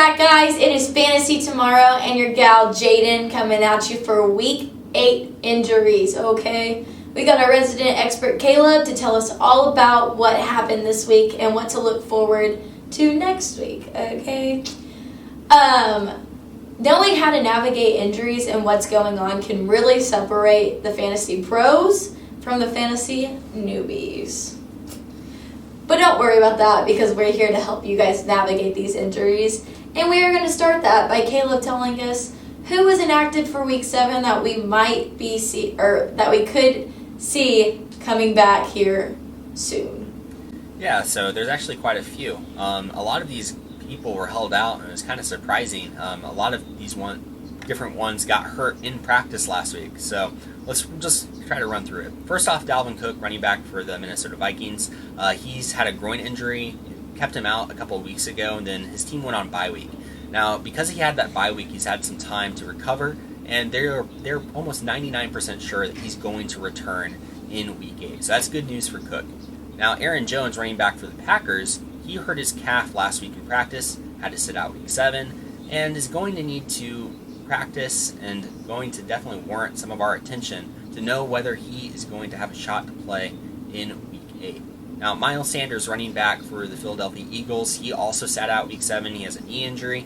back, guys. It is Fantasy Tomorrow and your gal Jaden coming at you for Week 8 injuries, okay? We got our resident expert Caleb to tell us all about what happened this week and what to look forward to next week, okay? Knowing how to navigate injuries and what's going on can really separate the fantasy pros from the fantasy newbies. But don't worry about that because we're here to help you guys navigate these injuries. And we are going to start that by Caleb telling us who was inactive for Week 7 that we might be that we could see coming back here soon. Yeah, so there's actually quite a few. A lot of these people were held out, and it was kind of surprising. A lot of these different ones got hurt in practice last week. So let's just try to run through it. First off, Dalvin Cook, running back for the Minnesota Vikings. He's had a groin injury, kept him out a couple of weeks ago, and then his team went on bye week. Now, because he had that bye week, he's had some time to recover, and they're almost 99% sure that he's going to return in Week 8. So that's good news for Cook. Now, Aaron Jones, running back for the Packers, he hurt his calf last week in practice, had to sit out Week 7, and is going to need to practice and going to definitely warrant some of our attention to know whether he is going to have a shot to play in Week 8. Now, Miles Sanders, running back for the Philadelphia Eagles, he also sat out Week 7. He has a knee injury,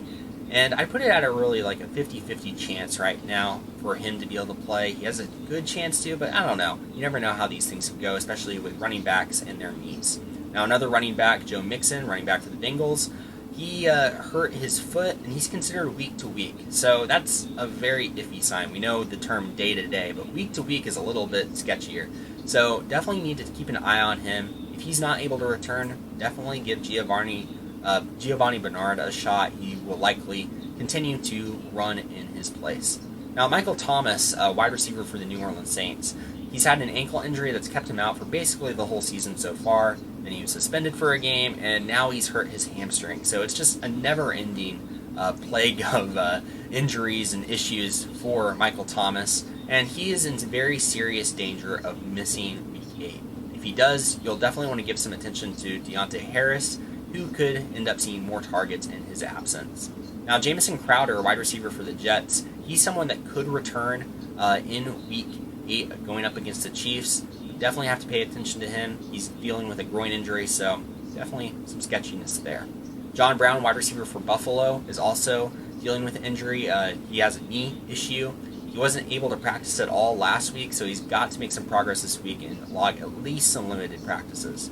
and I put it at a really like a 50-50 chance right now for him to be able to play. He has a good chance to, but I don't know. You never know how these things go, especially with running backs and their knees. Now, another running back, Joe Mixon, running back for the Bengals, he hurt his foot, and he's considered week to week. So that's a very iffy sign. We know the term day to day, but week to week is a little bit sketchier. So definitely need to keep an eye on him. If he's not able to return, definitely give Giovanni Bernard a shot. He will likely continue to run in his place. Now, Michael Thomas, wide receiver for the New Orleans Saints, he's had an ankle injury that's kept him out for basically the whole season so far. Then he was suspended for a game, and now he's hurt his hamstring. So it's just a never-ending plague of injuries and issues for Michael Thomas, and he is in very serious danger of missing Week 8. If he does, you'll definitely want to give some attention to Deontay Harris, who could end up seeing more targets in his absence. Now, Jamison Crowder, wide receiver for the Jets, he's someone that could return in Week 8 going up against the Chiefs. Definitely have to pay attention to him. He's dealing with a groin injury, so definitely some sketchiness there. John Brown, wide receiver for Buffalo, is also dealing with an injury. He has a knee issue. He wasn't able to practice at all last week, so he's got to make some progress this week and log at least some limited practices.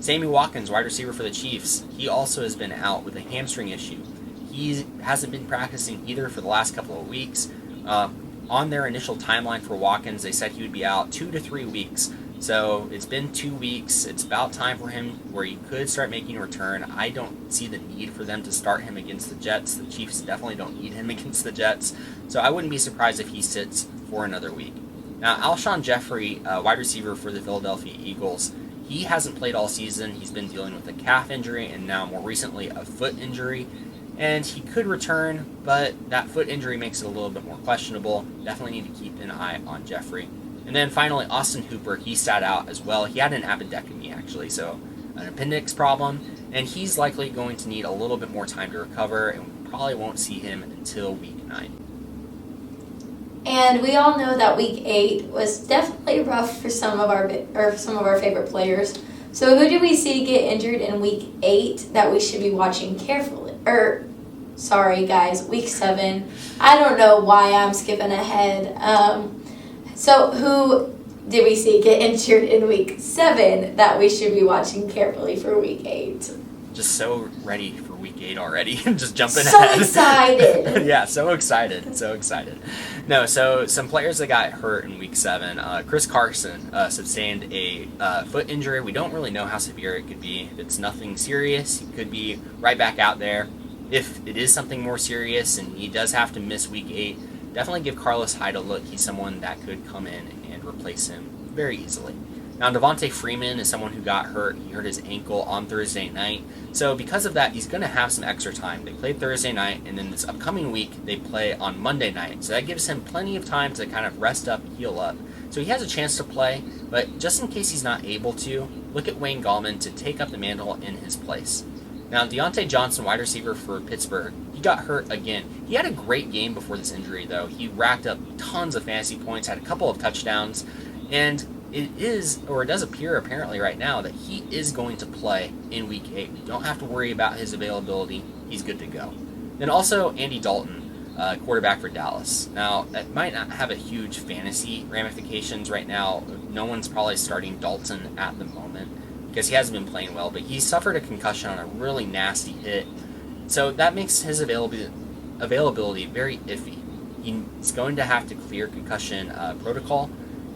Sammy Watkins, wide receiver for the Chiefs, he also has been out with a hamstring issue. He hasn't been practicing either for the last couple of weeks. On their initial timeline for Watkins, they said he would be out 2 to 3 weeks. So it's been 2 weeks. It's about time for him where he could start making a return. I don't see the need for them to start him against the Jets. The Chiefs definitely don't need him against the Jets. So I wouldn't be surprised if he sits for another week. Now, Alshon Jeffrey, wide receiver for the Philadelphia Eagles, he hasn't played all season. He's been dealing with a calf injury and now more recently a foot injury. And he could return, but that foot injury makes it a little bit more questionable. Definitely need to keep an eye on Jeffrey. And then finally, Austin Hooper, he sat out as well. He had an appendectomy, actually, so an appendix problem, and he's likely going to need a little bit more time to recover, and we probably won't see him until Week 9. And we all know that Week 8 was definitely rough for some of our favorite players. So who did we see get injured in Week 8 that we should be watching carefully? Sorry guys, Week 7. I don't know why I'm skipping ahead. So who did we see get injured in Week 7 that we should be watching carefully for Week 8? Just so ready for Week 8 already. Just jumping so ahead. So excited. Yeah, so excited. No, so some players that got hurt in Week 7. Chris Carson sustained a foot injury. We don't really know how severe it could be. If it's nothing serious, he could be right back out there. If it is something more serious and he does have to miss Week 8, definitely give Carlos Hyde a look. He's someone that could come in and replace him very easily. Now, Devontae Freeman is someone who got hurt. He hurt his ankle on Thursday night. So because of that, he's going to have some extra time. They played Thursday night, and then this upcoming week, they play on Monday night. So that gives him plenty of time to kind of rest up, heal up. So he has a chance to play, but just in case he's not able to, look at Wayne Gallman to take up the mantle in his place. Now, Deontay Johnson, wide receiver for Pittsburgh, he got hurt again. He had a great game before this injury, though. He racked up tons of fantasy points, had a couple of touchdowns, and it does appear apparently right now that he is going to play in Week 8. We don't have to worry about his availability. He's good to go. Then also Andy Dalton, quarterback for Dallas. Now, that might not have a huge fantasy ramifications right now. No one's probably starting Dalton at the moment because he hasn't been playing well, but he suffered a concussion on a really nasty hit. So that makes his availability very iffy. He's going to have to clear concussion protocol,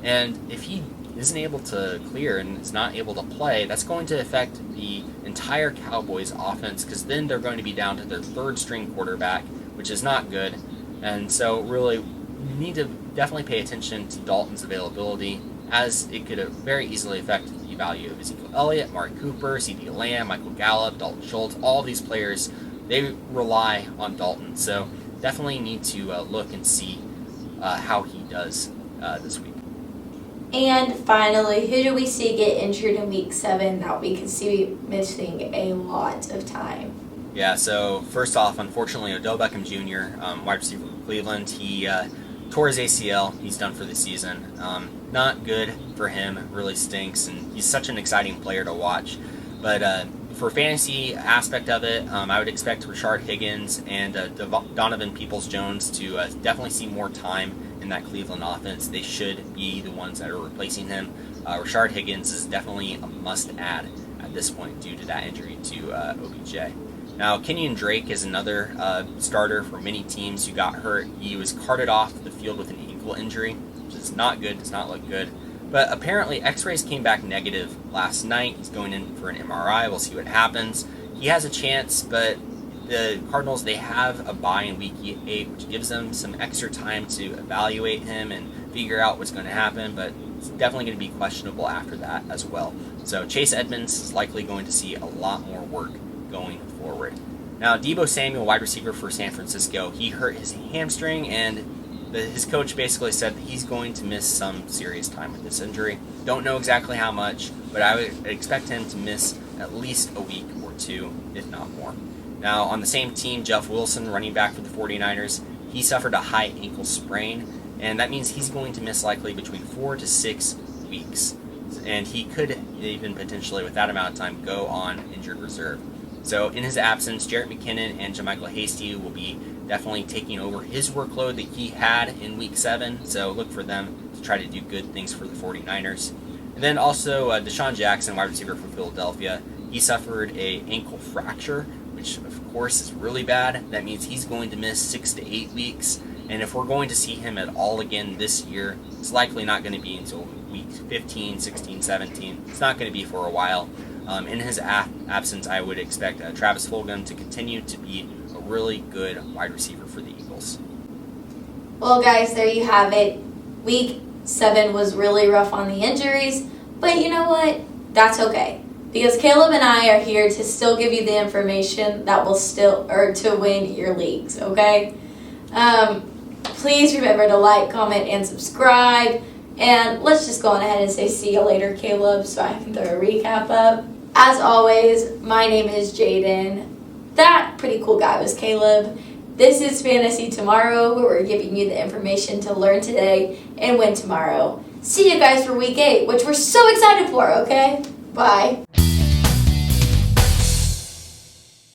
and if he isn't able to clear and is not able to play, that's going to affect the entire Cowboys offense, because then they're going to be down to their third string quarterback, which is not good. And so really, you need to definitely pay attention to Dalton's availability, as it could very easily affect the value of Ezekiel Elliott, Amari Cooper, CeeDee Lamb, Michael Gallup, Dalton Schultz. All of these players, they rely on Dalton. So definitely need to look and see how he does this week. And finally, who do we see get injured in Week 7 that we could see missing a lot of time? Yeah, so first off, unfortunately, Odell Beckham Jr., wide receiver for Cleveland, he tore his ACL. He's done for the season. Not good for him, really stinks, and he's such an exciting player to watch. But for fantasy aspect of it, I would expect Rashard Higgins and Donovan Peoples-Jones to definitely see more time in that Cleveland offense. They should be the ones that are replacing him. Rashard Higgins is definitely a must-add at this point due to that injury to OBJ. Now, Kenyon Drake is another starter for many teams who got hurt. He was carted off the field with an ankle injury, which is not good, does not look good. But apparently, x-rays came back negative last night. He's going in for an MRI. We'll see what happens. He has a chance, but the Cardinals, they have a bye in Week 8, which gives them some extra time to evaluate him and figure out what's going to happen, but it's definitely going to be questionable after that as well. So Chase Edmonds is likely going to see a lot more work going forward. Now, Deebo Samuel, wide receiver for San Francisco, he hurt his hamstring, and his coach basically said that he's going to miss some serious time with this injury. Don't know exactly how much, but I would expect him to miss at least a week or two, if not more. Now, on the same team, Jeff Wilson, running back for the 49ers, he suffered a high ankle sprain, and that means he's going to miss likely between 4 to 6 weeks. And he could even potentially, with that amount of time, go on injured reserve. So in his absence, Jerick McKinnon and JaMycal Hasty will be definitely taking over his workload that he had in Week 7. So look for them to try to do good things for the 49ers. And then also Deshaun Jackson, wide receiver for Philadelphia, he suffered a ankle fracture, which of course is really bad. That means he's going to miss 6 to 8 weeks. And if we're going to see him at all again this year, it's likely not going to be until week 15, 16, 17. It's not going to be for a while. In his absence, I would expect Travis Fulgham to continue to be a really good wide receiver for the Eagles. Well, guys, there you have it. Week 7 was really rough on the injuries, but you know what? That's okay, because Caleb and I are here to still give you the information that will to win your leagues, okay? Please remember to like, comment, and subscribe. And let's just go on ahead and say see you later, Caleb, so I can throw a recap up. As always, my name is Jaden. That pretty cool guy was Caleb. This is Fantasy Tomorrow, where we're giving you the information to learn today and win tomorrow. See you guys for Week 8, which we're so excited for, okay? Bye.